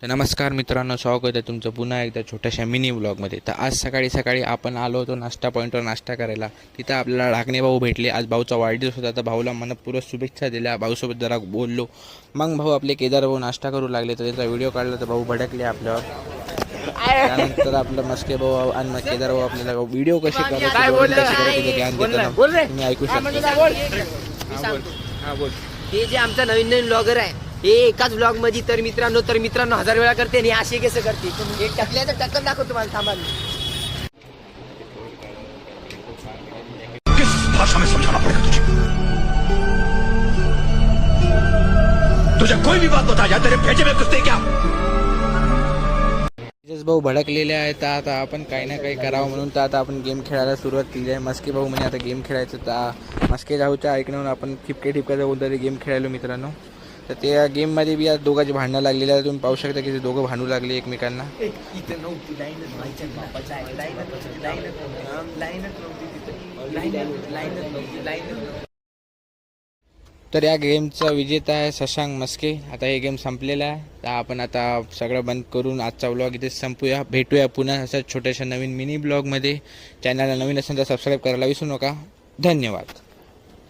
तर नमस्कार मित्रांनो, स्वागत आहे तुमचं पुन्हा एकदा छोट्याशा मिनी ब्लॉगमध्ये. तर आज सकाळी सकाळी आपण आलो होतो नाश्ता पॉईंटवर नाश्ता करायला. तिथं आपल्याला ढाकणे भाऊ भेटले. आज भाऊचा वाढदिवस होता, तर भाऊला मनपूर्वक शुभेच्छा दिल्या. भाऊसोबत जरा बोललो. मग भाऊ आपले केदार भाऊ नाश्ता करू लागले, तर त्याचा व्हिडिओ काढला तर भाऊ भडकले आपल्यावर. त्यानंतर आपलं मस्के भाऊ आणि केदार भाऊ आपल्याला व्हिडिओ कसे करायचे ज्ञान देताना तुम्ही ऐकू शकता. हे जे आमचा नवीन नवीन ब्लॉगर आहे, हे एकाच ब्लॉग मध्ये तर मित्रांनो 1000 वेळा करते आणि असे कसं करते. एक टाकल्याचं टक्कर दाखवतो तुम्हाला, थांबा. किस भाषा में समझाना पड़ेगा तुझे कोई भी बात बता या तेरे भेजे में कुछ दे क्या. भाऊ भडकलेले आहे, तर आता आपण काही ना काही करावं म्हणून तर आता आपण गेम खेळायला सुरुवात केली आहे. मस्के भाऊ म्हणे आता गेम खेळायचं, तर मस्के भाऊच्या ऐकण्यावर आपण ठिपक्याचा कोणतरी गेम खेळायलो मित्रांनो. तर त्या गेममध्ये बी आज दोघांची भांडणं लागलेली आहे. तुम्ही पाहू शकता की ते दोघं भांडू लागले एकमेकांना. तर या गेमचा विजेता आहे शशांक मस्के. आता हे गेम संपलेला आहे, तर आपण आता सगळं बंद करून आजचा ब्लॉग इथे संपूया. भेटूया पुन्हा अशा छोट्याशा नवीन मिनी ब्लॉगमध्ये. चॅनलला नवीन असेल तर सबस्क्राईब करायला विसरू नका. धन्यवाद.